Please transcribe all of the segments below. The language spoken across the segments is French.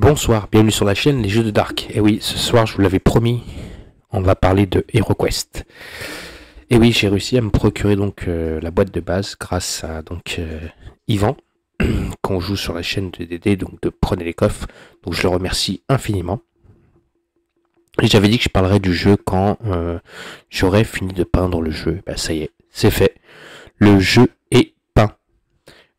Bonsoir, bienvenue sur la chaîne Les Jeux de Dark. Et oui, ce soir, je vous l'avais promis, on va parler de HeroQuest. Et oui, j'ai réussi à me procurer donc la boîte de base grâce à Yvan, qu'on joue sur la chaîne de DD, donc de Prenez les coffres. Donc je le remercie infiniment. Et j'avais dit que je parlerais du jeu quand j'aurais fini de peindre le jeu. Bah ça y est, c'est fait. Le jeu est peint.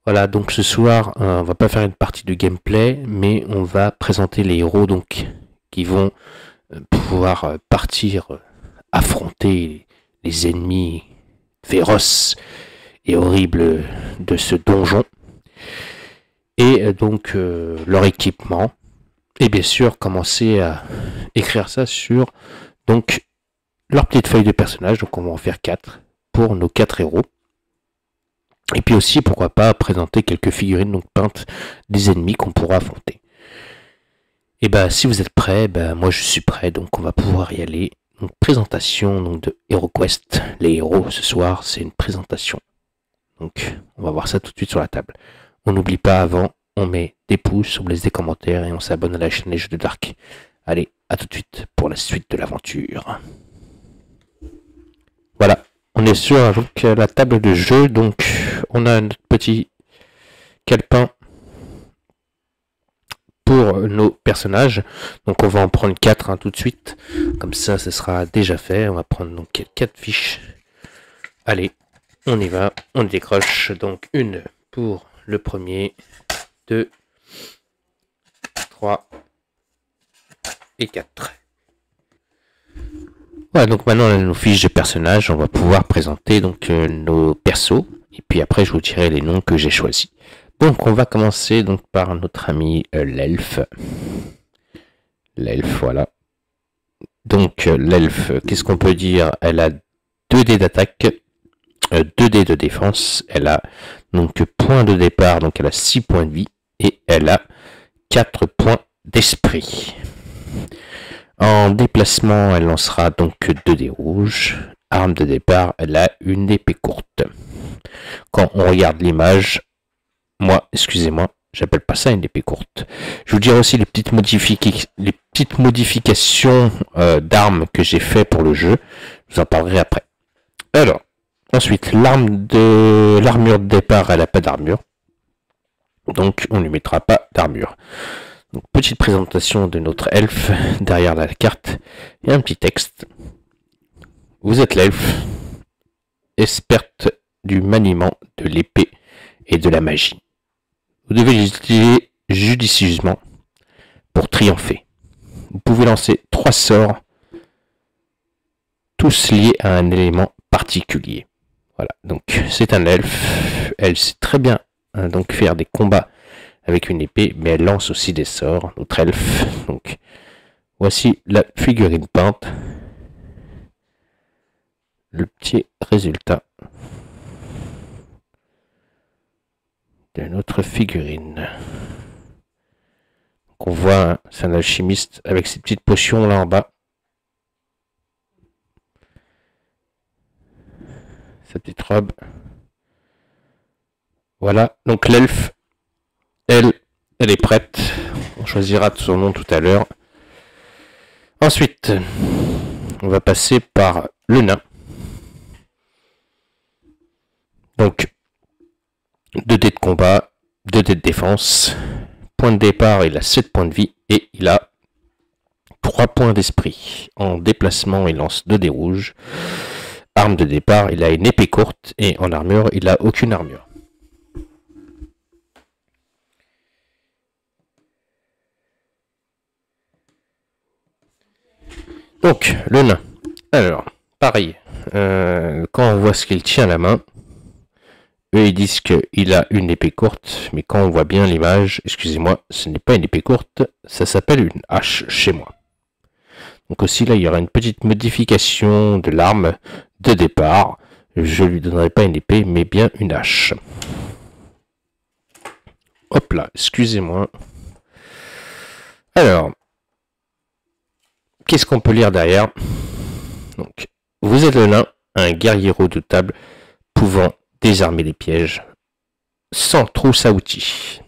Voilà, donc ce soir, on va pas faire une partie de gameplay, mais on va présenter les héros donc qui vont pouvoir partir affronter les ennemis féroces et horribles de ce donjon. Et donc leur équipement. Et bien sûr, commencer à écrire ça sur donc leur petite feuille de personnage. Donc on va en faire 4 pour nos 4 héros. Et puis aussi, pourquoi pas, présenter quelques figurines donc peintes des ennemis qu'on pourra affronter. Et bah si vous êtes prêts, moi je suis prêt, donc on va pouvoir y aller. Donc présentation donc, de HeroQuest. Les héros ce soir, c'est une présentation. Donc on va voir ça tout de suite sur la table. On n'oublie pas avant, on met des pouces, on laisse des commentaires et on s'abonne à la chaîne Les Jeux de Dark. Allez, à tout de suite pour la suite de l'aventure. Voilà, on est sur donc, la table de jeu, donc on a notre petit calepin pour nos personnages. Donc on va en prendre 4 tout de suite, comme ça ce sera déjà fait. On va prendre donc 4 fiches. Allez, on y va, on décroche donc une pour le premier, 2, 3 et 4. Voilà, donc maintenant on a nos fiches de personnages, on va pouvoir présenter donc nos persos, et puis après je vous dirai les noms que j'ai choisis. Donc on va commencer donc par notre ami l'elfe. L'elfe, voilà. Donc l'elfe, qu'est-ce qu'on peut dire? Elle a 2 dés d'attaque, 2 dés de défense, elle a donc point de départ, donc elle a 6 points de vie, et elle a 4 points d'esprit. En déplacement, elle lancera donc 2 dés rouges. Arme de départ, elle a une épée courte. Quand on regarde l'image, excusez-moi, j'appelle pas ça une épée courte. Je vous dirai aussi les petites modifications d'armes que j'ai fait pour le jeu. Je vous en parlerai après. Alors, ensuite, l'armure de départ, elle n'a pas d'armure. Donc, on ne lui mettra pas d'armure. Donc, petite présentation de notre elfe. Derrière la carte, il y a un petit texte. Vous êtes l'elfe, experte du maniement de l'épée et de la magie. Vous devez les utiliser judicieusement pour triompher. Vous pouvez lancer 3 sorts, tous liés à un élément particulier. Voilà, donc c'est un elfe. Elle sait très bien donc faire des combats avec une épée, mais elle lance aussi des sorts, notre elfe. Donc, voici la figurine peinte. Le petit résultat de notre figurine. Donc on voit, c'est un alchimiste avec ses petites potions là en bas. Sa petite robe. Voilà, donc l'elfe, elle est prête. On choisira son nom tout à l'heure. Ensuite, on va passer par le nain. Donc, 2 dés de combat, 2 dés de défense. Point de départ, il a 7 points de vie et il a 3 points d'esprit. En déplacement, il lance 2 dés rouges. Arme de départ, il a une épée courte et en armure, il a aucune armure. Donc, le nain. Alors, pareil, quand on voit ce qu'il tient à la main, eux ils disent qu'il a une épée courte, mais quand on voit bien l'image, excusez-moi, ce n'est pas une épée courte, ça s'appelle une hache chez moi. Donc aussi là, il y aura une petite modification de l'arme de départ. Je lui donnerai pas une épée, mais bien une hache. Hop là, excusez-moi. Alors, qu'est-ce qu'on peut lire derrière? Donc, vous êtes le nain, un guerrier redoutable, pouvant désarmer les pièges, sans trousse à outils.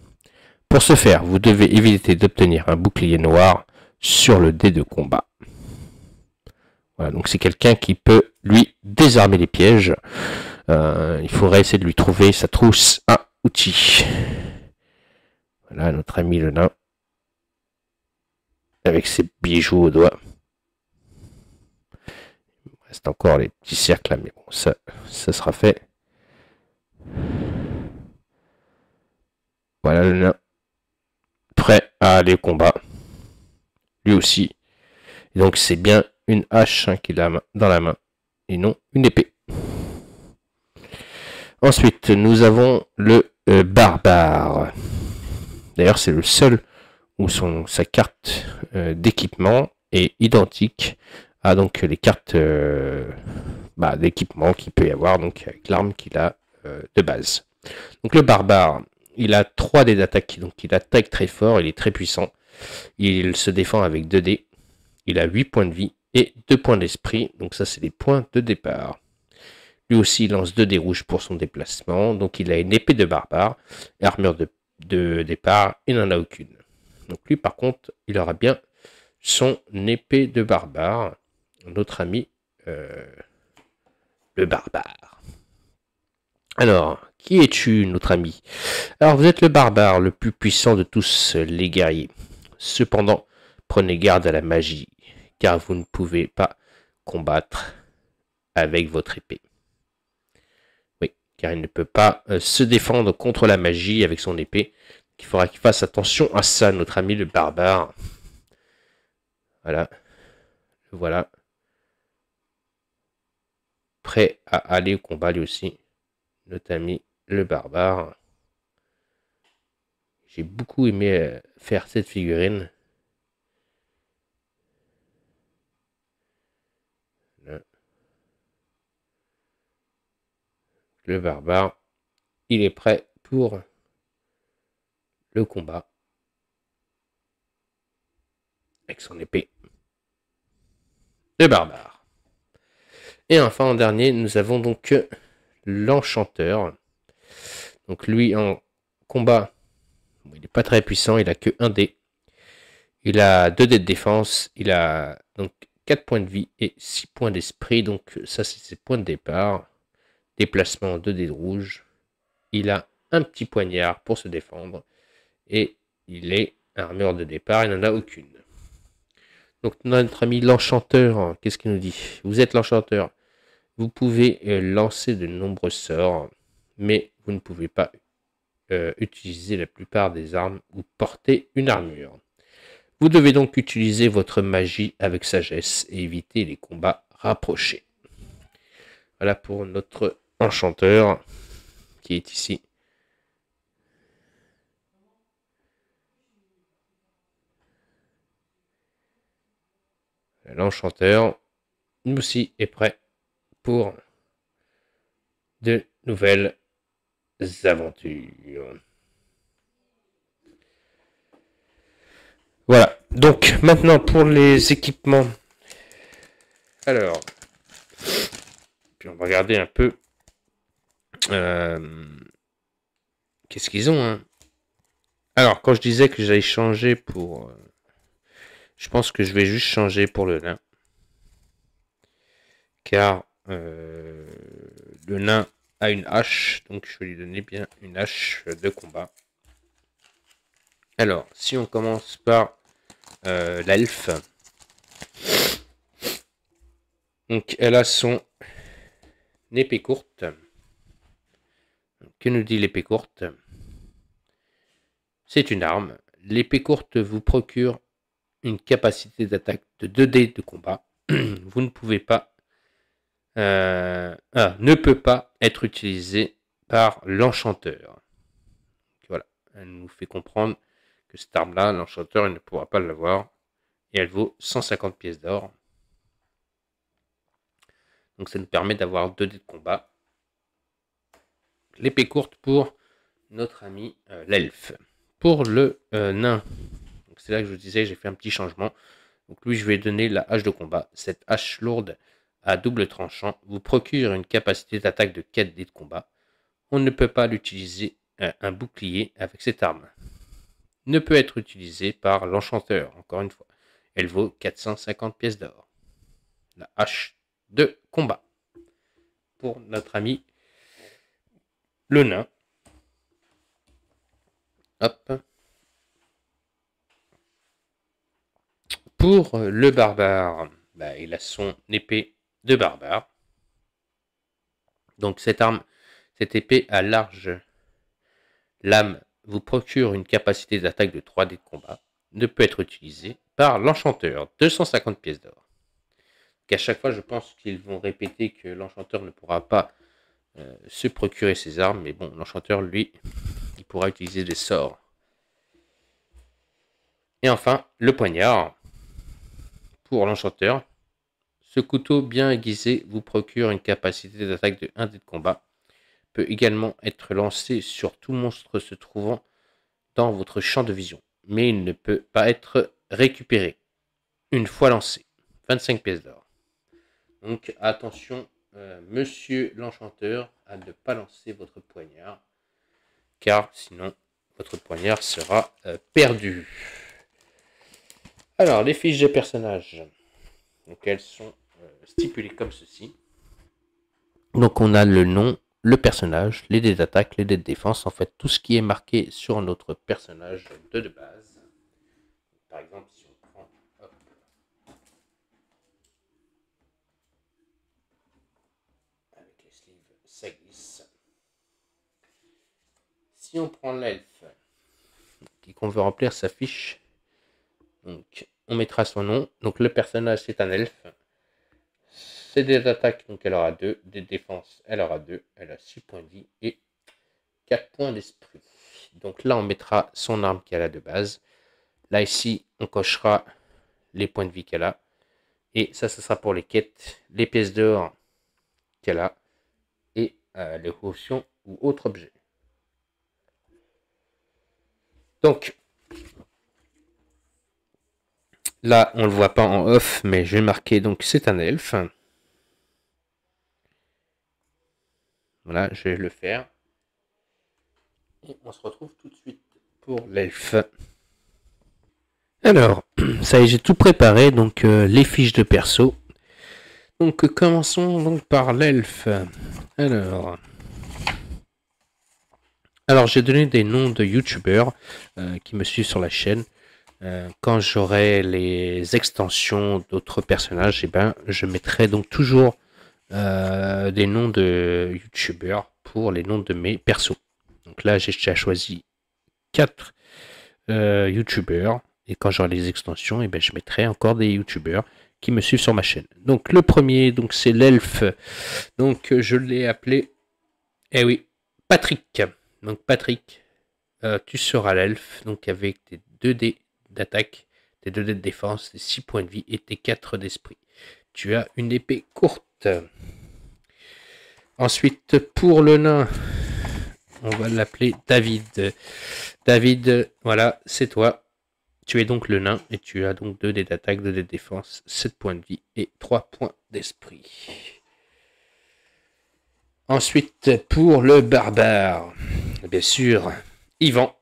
Pour ce faire, vous devez éviter d'obtenir un bouclier noir sur le dé de combat. Voilà, donc c'est quelqu'un qui peut, lui, désarmer les pièges. Il faudrait essayer de lui trouver sa trousse à outils. Voilà, notre ami le nain. Avec ses bijoux au doigt. Il reste encore les petits cercles là, mais bon, ça sera fait. Voilà le nain. Prêt à aller au combat. Lui aussi. Et donc c'est bien une hache qu'il a dans la main. Et non une épée. Ensuite, nous avons le barbare. D'ailleurs, c'est le seul où sa carte d'équipement est identique à donc les cartes d'équipement qu'il peut y avoir donc avec l'arme qu'il a de base. Donc le barbare, il a 3 dés d'attaque, donc il attaque très fort, il est très puissant. Il se défend avec 2 dés. Il a 8 points de vie et 2 points d'esprit, donc ça c'est les points de départ. Lui aussi il lance 2 dés rouges pour son déplacement, donc il a une épée de barbare, et armure de départ, il n'en a aucune. Donc lui par contre, il aura bien son épée de barbare, notre ami le barbare. Alors, qui es-tu, notre ami? Alors, vous êtes le barbare le plus puissant de tous les guerriers. Cependant, prenez garde à la magie, car vous ne pouvez pas combattre avec votre épée. Oui, car il ne peut pas se défendre contre la magie avec son épée. Il faudra qu'il fasse attention à ça, notre ami le barbare. Voilà. Voilà. Prêt à aller au combat lui aussi. Notre ami le barbare. J'ai beaucoup aimé faire cette figurine. Le barbare, il est prêt pour le combat avec son épée. Le barbare. Et enfin en dernier, nous avons donc l'enchanteur. Donc lui en combat, il n'est pas très puissant, il a que 1 dé. Il a 2 dés de défense, il a donc 4 points de vie et 6 points d'esprit. Donc ça c'est ses points de départ. Déplacement 2 dés de rouge. Il a un petit poignard pour se défendre. Et il est armure de départ, il n'en a aucune. Donc notre ami l'enchanteur, qu'est-ce qu'il nous dit? Vous êtes l'enchanteur. Vous pouvez lancer de nombreux sorts, mais vous ne pouvez pas utiliser la plupart des armes ou porter une armure. Vous devez donc utiliser votre magie avec sagesse et éviter les combats rapprochés. Voilà pour notre enchanteur qui est ici. L'enchanteur, nous aussi, est prêt pour de nouvelles aventures. Voilà, donc maintenant pour les équipements. Alors, puis on va regarder un peu qu'est-ce qu'ils ont. Hein. Alors, quand je disais que j'allais changer pour... je pense que je vais juste changer pour le nain. Car le nain a une hache, donc je vais lui donner bien une hache de combat. Alors, si on commence par l'elfe. Donc, elle a son épée courte. Que nous dit l'épée courte? C'est une arme. L'épée courte vous procure une capacité d'attaque de 2 dés de combat. Vous ne pouvez pas ne peut pas être utilisée par l'enchanteur. Voilà, elle nous fait comprendre que cette arme-là, l'enchanteur, il ne pourra pas l'avoir. Et elle vaut 150 pièces d'or. Donc ça nous permet d'avoir 2 dés de combat. L'épée courte pour notre ami l'elfe. Pour le nain, c'est là que je vous disais, j'ai fait un petit changement. Donc lui, je vais donner la hache de combat. Cette hache lourde à double tranchant vous procure une capacité d'attaque de 4 dés de combat. On ne peut pas l'utiliser un bouclier avec cette arme. ne peut être utilisée par l'enchanteur, encore une fois. Elle vaut 450 pièces d'or. La hache de combat. Pour notre ami le nain. Hop. Pour le barbare, il a son épée de barbare. Donc cette épée à large lame vous procure une capacité d'attaque de 3 dés de combat. Ne peut être utilisée par l'enchanteur. 250 pièces d'or. À chaque fois, je pense qu'ils vont répéter que l'enchanteur ne pourra pas se procurer ses armes. Mais bon, l'enchanteur, lui, il pourra utiliser des sorts. Et enfin, le poignard. Pour l'enchanteur, ce couteau bien aiguisé vous procure une capacité d'attaque de 1 dé de combat. Peut également être lancé sur tout monstre se trouvant dans votre champ de vision. Mais il ne peut pas être récupéré une fois lancé. 25 pièces d'or. Donc attention, monsieur l'enchanteur, à ne pas lancer votre poignard. Car sinon, votre poignard sera perdu. Alors, les fiches de personnages. Donc elles sont stipulées comme ceci. Donc on a le nom, le personnage, les dés d'attaque, les dés de défense, en fait tout ce qui est marqué sur notre personnage de base. Par exemple, si on prend avec les sleeves, ça glisse. Si on prend l'elfe et qu'on veut remplir sa fiche, donc on mettra son nom. Donc le personnage c'est un elfe. C'est des attaques, donc elle aura 2, des défenses, elle aura 2, elle a 6 points de vie et 4 points d'esprit. Donc là, on mettra son arme qu'elle a de base. Là, ici, on cochera les points de vie qu'elle a. Et ça, ce sera pour les quêtes, les pièces d'or qu'elle a et les potions ou autres objets. Donc, là, on ne le voit pas en off, mais je vais marquer, donc c'est un elfe. Voilà, je vais le faire. Et on se retrouve tout de suite pour l'elfe. Alors, ça y est, j'ai tout préparé, donc les fiches de perso. Donc commençons donc par l'elfe. Alors j'ai donné des noms de youtubeurs qui me suivent sur la chaîne. Quand j'aurai les extensions d'autres personnages, je mettrai donc toujours des noms de youtubeurs pour les noms de mes persos. Donc là j'ai déjà choisi 4 youtubeurs. Et quand j'aurai les extensions, je mettrai encore des youtubeurs qui me suivent sur ma chaîne. Donc le premier, donc c'est l'elfe. Donc je l'ai appelé, Patrick. Donc Patrick, tu seras l'elfe. Donc avec tes 2 dés d'attaque, tes 2 dés de défense, tes 6 points de vie et tes 4 d'esprit. Tu as une épée courte. Ensuite, pour le nain, on va l'appeler David. David, voilà, c'est toi. Tu es donc le nain et tu as donc 2 dés d'attaque, 2 dés de défense, 7 points de vie et 3 points d'esprit. Ensuite, pour le barbare, bien sûr, Yvan,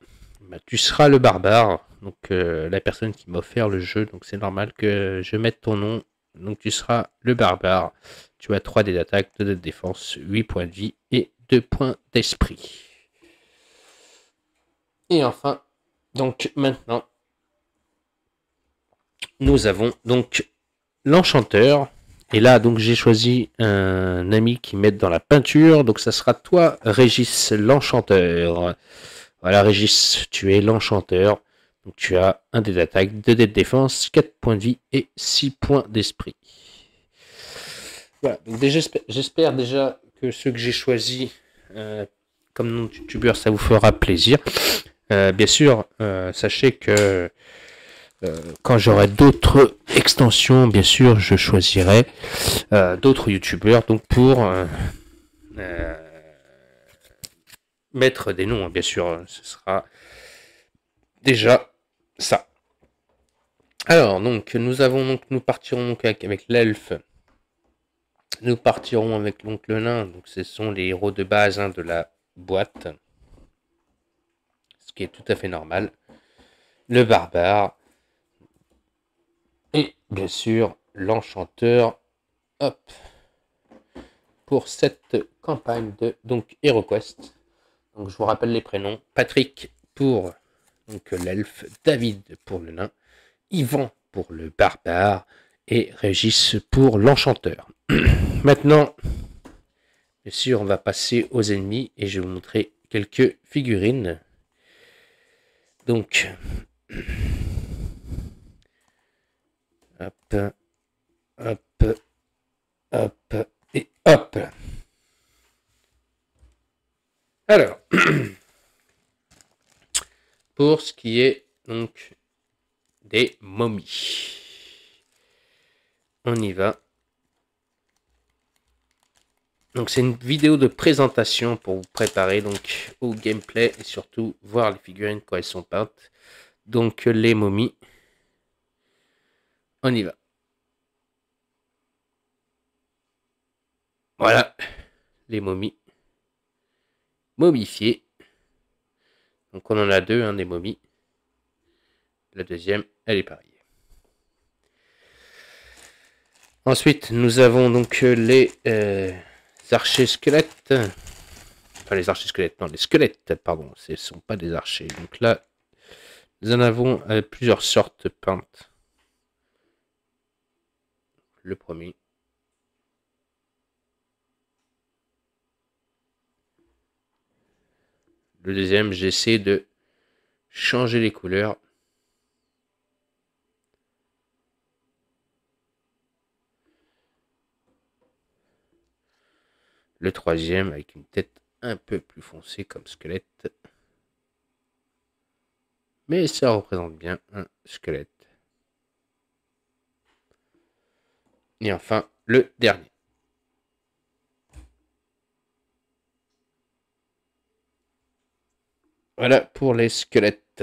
tu seras le barbare. Donc la personne qui m'a offert le jeu, donc c'est normal que je mette ton nom. Donc tu seras le barbare. Tu as 3 dés d'attaque, 2 dés de défense, 8 points de vie et 2 points d'esprit. Et enfin, donc maintenant, nous avons donc l'enchanteur. Et là, donc j'ai choisi un ami qui m'aide dans la peinture. Donc ça sera toi, Régis, l'enchanteur. Voilà, Régis, tu es l'enchanteur. Donc tu as 1 dé d'attaque, 2 dés de défense, 4 points de vie et 6 points d'esprit. Voilà, donc j'espère déjà que ceux que j'ai choisis comme nom de youtubeur, ça vous fera plaisir. Bien sûr, sachez que quand j'aurai d'autres extensions, bien sûr, je choisirai d'autres youtubeurs donc pour mettre des noms, bien sûr, ce sera déjà ça. Alors, donc, nous partirons donc avec l'elfe. Nous partirons avec donc le nain. Donc, ce sont les héros de base de la boîte. Ce qui est tout à fait normal. le barbare et bien sûr l'enchanteur. Hop, pour cette campagne de donc HeroQuest. Donc je vous rappelle les prénoms. Patrick pour donc l'elfe, David pour le nain, Yvan pour le barbare et Régis pour l'enchanteur. Maintenant, bien sûr, on va passer aux ennemis et je vais vous montrer quelques figurines. Donc, hop, hop, hop et hop. Alors, pour ce qui est donc des momies, on y va. Donc c'est une vidéo de présentation pour vous préparer donc au gameplay et surtout voir les figurines quand elles sont peintes. Donc les momies, on y va. Voilà, les momies momifiées. Donc on en a deux, hein, des momies. La deuxième, elle est pareille. Ensuite, nous avons donc les archers squelettes. Enfin, les archers squelettes, non, les squelettes, pardon, ce ne sont pas des archers. Donc là, nous en avons plusieurs sortes peintes. Le premier. Le deuxième, j'essaie de changer les couleurs. Le troisième, avec une tête un peu plus foncée comme squelette. Mais ça représente bien un squelette. Et enfin, le dernier. Voilà pour les squelettes.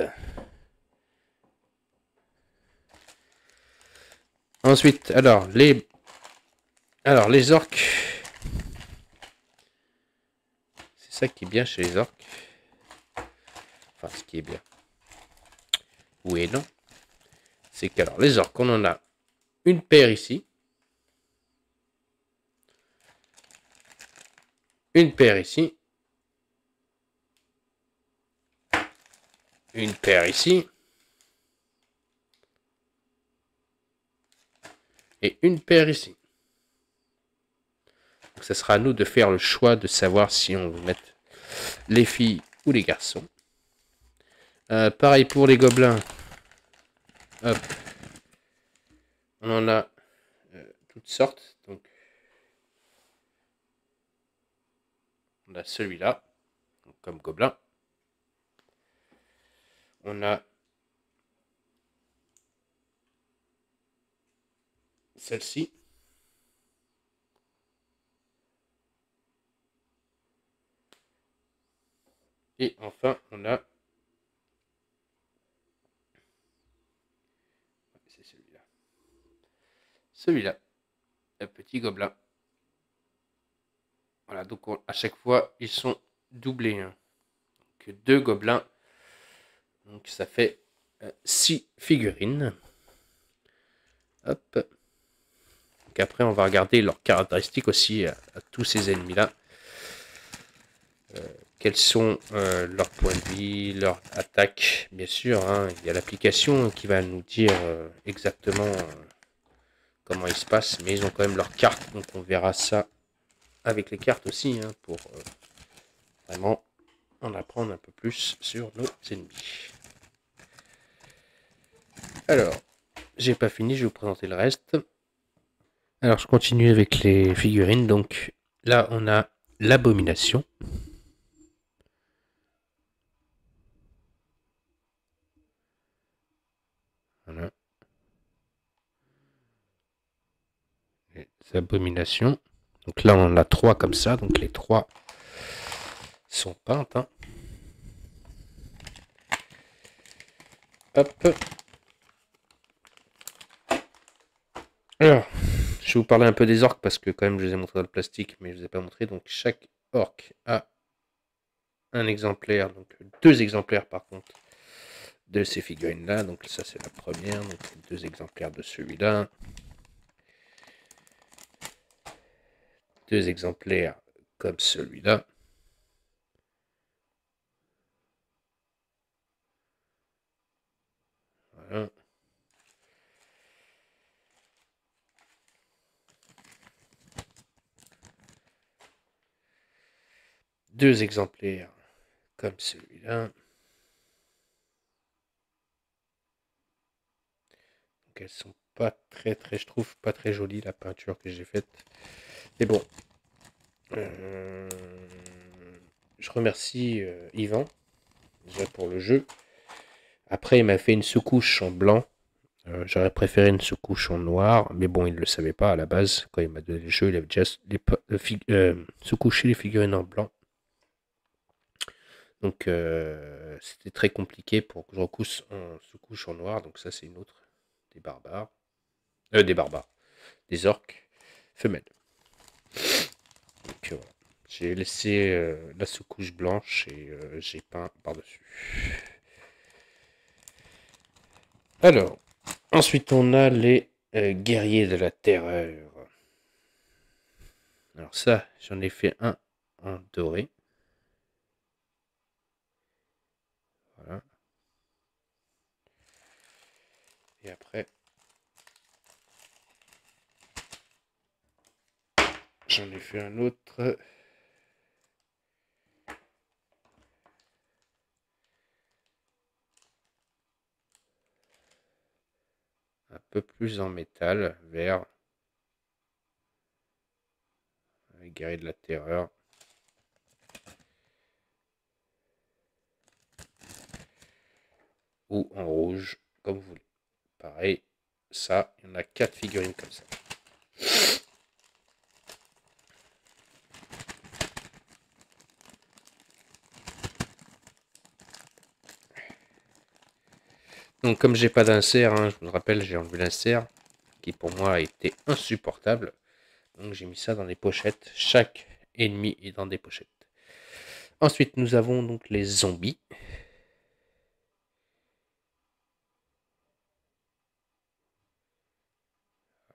Ensuite, alors les orques. C'est ça qui est bien chez les orques. Enfin, ce qui est bien. Oui et non. C'est qu'alors, les orques, on en a une paire ici. Une paire ici. Une paire ici. Et une paire ici. Donc ça sera à nous de faire le choix de savoir si on veut mettre les filles ou les garçons. Pareil pour les gobelins. Hop. On en a toutes sortes. Donc on a celui-là comme gobelin. On a celle-ci. Et enfin, on a c'est celui-là. Celui-là, un petit gobelin. Voilà, donc à chaque fois, ils sont doublés. Hein. Donc 2 gobelins. Donc ça fait 6 figurines. Hop. Donc après, on va regarder leurs caractéristiques aussi à tous ces ennemis-là. Quels sont leurs points de vie, leur attaque, bien sûr. Hein. Il y a l'application qui va nous dire exactement comment il se passe, mais ils ont quand même leurs cartes, donc on verra ça avec les cartes aussi, hein, pour vraiment en apprendre un peu plus sur nos ennemis. Alors, j'ai pas fini, je vais vous présenter le reste. Alors, je continue avec les figurines. Donc, là, on a l'abomination. Voilà. Les abominations. Donc là, on en a 3 comme ça. Donc, les 3 sont peintes. Hein. Hop. Alors, je vais vous parler un peu des orques parce que quand même je les ai montrés dans le plastique, mais je ne les ai pas montrés. Donc chaque orque a un exemplaire, donc 2 exemplaires par contre, de ces figurines-là. Donc ça, c'est la première. Donc 2 exemplaires de celui-là. 2 exemplaires comme celui-là. Voilà. Deux exemplaires comme celui-là. Donc elles sont pas très, je trouve pas très jolies, la peinture que j'ai faite. Mais bon. Je remercie Yvan déjà pour le jeu. Après, il m'a fait une sous-couche en blanc. J'aurais préféré une sous-couche en noir, mais bon, il ne le savait pas à la base. Quand il m'a donné le jeu, il avait déjà sous-couché les figurines en blanc. Donc, c'était très compliqué pour que je recouche en sous-couche en noir. Donc ça, c'est une autre des barbares. Des orques femelles. Donc, voilà. J'ai laissé la sous-couche blanche et j'ai peint par-dessus. Alors, ensuite on a les guerriers de la terreur. Alors ça, j'en ai fait un en doré. Voilà. Et après, j'en ai fait un autre. Un peu plus en métal, vert. Les guerriers de la terreur. Ou en rouge, comme vous voulez. Pareil, ça, il y en a 4 figurines comme ça. Donc comme j'ai pas d'insert, hein, je vous le rappelle, j'ai enlevé l'insert, qui pour moi a été insupportable. Donc j'ai mis ça dans des pochettes. Chaque ennemi est dans des pochettes. Ensuite, nous avons donc les zombies.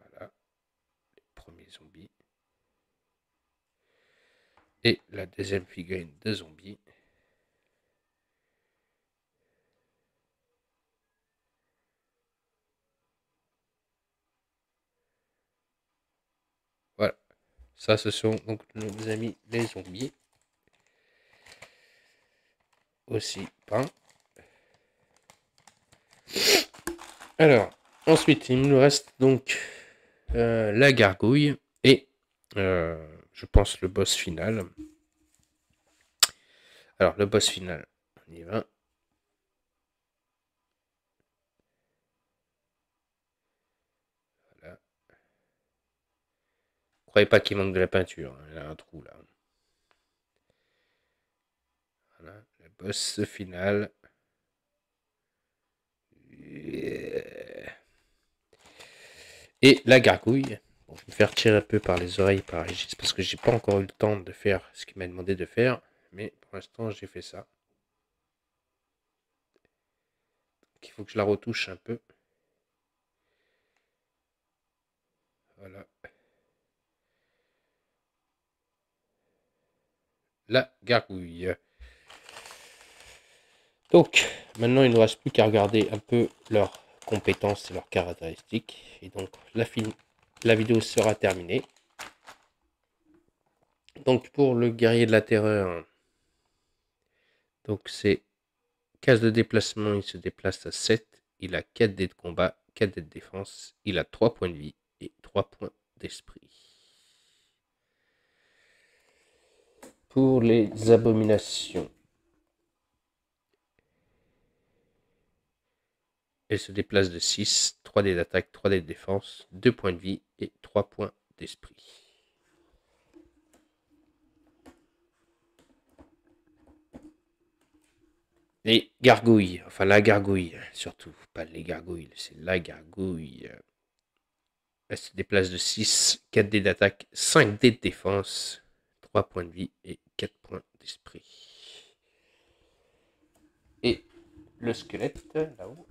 Voilà, les premiers zombies. Et la deuxième figurine de zombies. Voilà. Ça, ce sont donc nos amis les zombies. Aussi peints. Alors, ensuite, il nous reste donc la gargouille et je pense le boss final. Alors, le boss final, on y va. Voilà. Croyez pas qu'il manque de la peinture, hein. Il y a un trou là. Voilà, le boss final. Et la gargouille. Bon, je vais me faire tirer un peu par les oreilles par Régis parce que j'ai pas encore eu le temps de faire ce qu'il m'a demandé de faire. Mais pour l'instant, j'ai fait ça. Donc, il faut que je la retouche un peu. Voilà. La gargouille. Donc, maintenant, il ne nous reste plus qu'à regarder un peu leurs compétences et leurs caractéristiques. Et donc, la vidéo sera terminée. Donc, pour le guerrier de la terreur, donc c'est case de déplacement, il se déplace à 7. Il a 4 dés de combat, 4 dés de défense. Il a 3 points de vie et 3 points d'esprit. Pour les abominations, elle se déplace de 6, 3 dés d'attaque, 3 dés de défense, 2 points de vie et 3 points d'esprit. Les gargouilles, enfin la gargouille, surtout, pas les gargouilles, c'est la gargouille. Elle se déplace de 6, 4 dés d'attaque, 5 dés de défense, 3 points de vie et 4 points d'esprit. Et le squelette là-haut.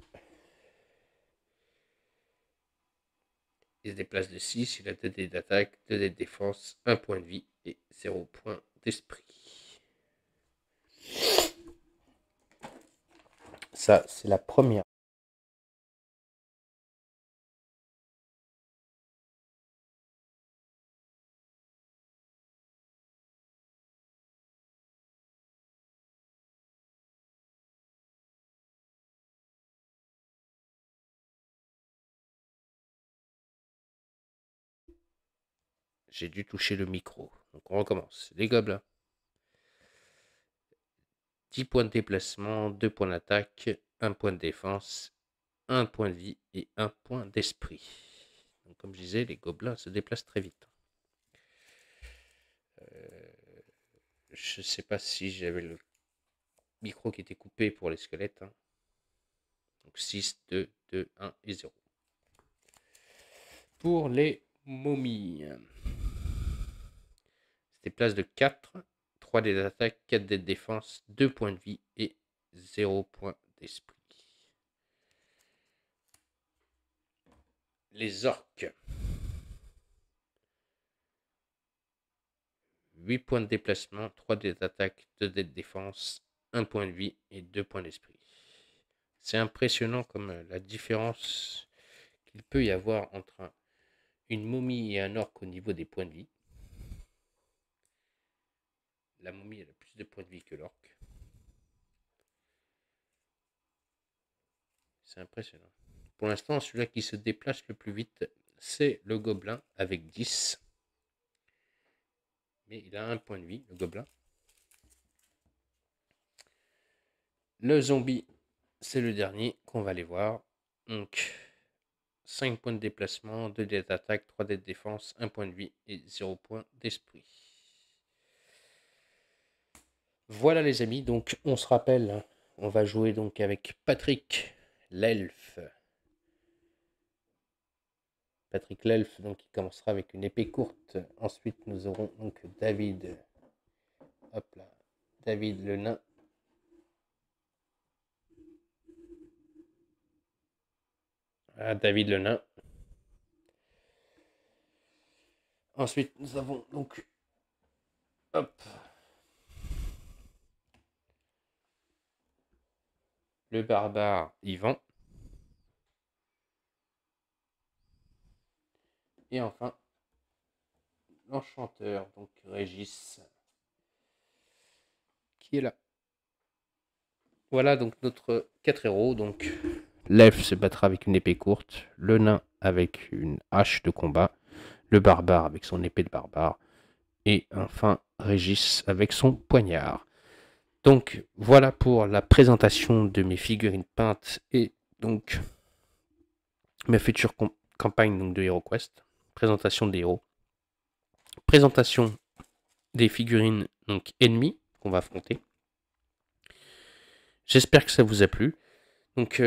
Il se déplace de 6, il a 2 dés d'attaque, 2 dés de défense, 1 point de vie et 0 point d'esprit. Ça, c'est la première. J'ai dû toucher le micro. Donc on recommence. Les gobelins. 10 points de déplacement, 2 points d'attaque, 1 point de défense, 1 point de vie et 1 point d'esprit. Donc comme je disais, les gobelins se déplacent très vite. Je ne sais pas si j'avais le micro qui était coupé pour les squelettes. Donc 6, 2, 2, 1 et 0. Pour les momies. Se déplace de 4, 3 dés d'attaque, 4 dés de défense, 2 points de vie et 0 point d'esprit. Les orques. 8 points de déplacement, 3 dés d'attaque, 2 dés de défense, 1 point de vie et 2 points d'esprit. C'est impressionnant comme la différence qu'il peut y avoir entre une momie et un orc au niveau des points de vie. La momie elle a plus de points de vie que l'orc. C'est impressionnant. Pour l'instant, celui-là qui se déplace le plus vite, c'est le gobelin avec 10. Mais il a 1 point de vie, le gobelin. Le zombie, c'est le dernier qu'on va aller voir. Donc, 5 points de déplacement, 2 dés d'attaque, 3 dés de défense, 1 point de vie et 0 point d'esprit. Voilà les amis, donc on se rappelle, on va jouer donc avec Patrick, l'elfe. Patrick l'elfe, donc il commencera avec une épée courte. Ensuite, nous aurons donc David. Hop là, David le nain. Ah, David le nain. Ensuite, nous avons donc hop, le barbare Yvan. Et enfin, l'enchanteur, donc Régis, qui est là. Voilà donc notre 4 héros. Donc l'elfe se battra avec une épée courte, le nain avec une hache de combat, le barbare avec son épée de barbare, et enfin Régis avec son poignard. Donc voilà pour la présentation de mes figurines peintes et donc mes futures campagnes donc, de HeroQuest. Présentation des héros. Présentation des figurines donc ennemies qu'on va affronter. J'espère que ça vous a plu. Donc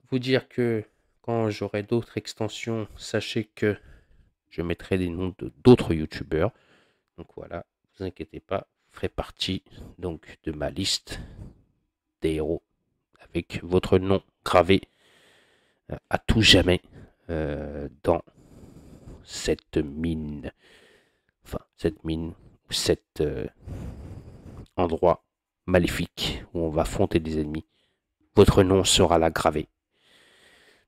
vous dire que quand j'aurai d'autres extensions, sachez que je mettrai des noms d'autres youtubeurs. Donc voilà, ne vous inquiétez pas, vous ferez partie donc de ma liste des héros avec votre nom gravé à tout jamais dans cette mine. Enfin, cette mine, cet endroit maléfique où on va affronter des ennemis. Votre nom sera là gravé.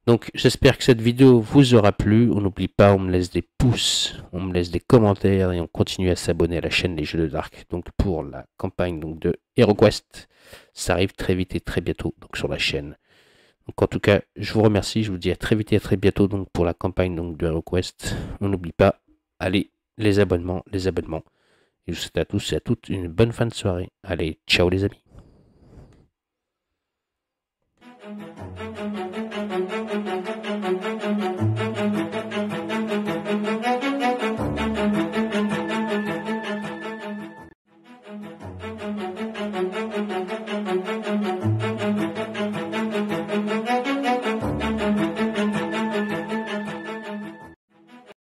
Donc j'espère que cette vidéo vous aura plu. On n'oublie pas, on me laisse des pouces, on me laisse des commentaires et on continue à s'abonner à la chaîne Les Jeux de Dark. Donc pour la campagne donc, de HeroQuest, ça arrive très vite et très bientôt donc, sur la chaîne. Donc en tout cas, je vous remercie, je vous dis à très vite et à très bientôt donc, pour la campagne donc, de HeroQuest. On n'oublie pas, allez, les abonnements. Et je vous souhaite à tous et à toutes une bonne fin de soirée. Allez, ciao les amis.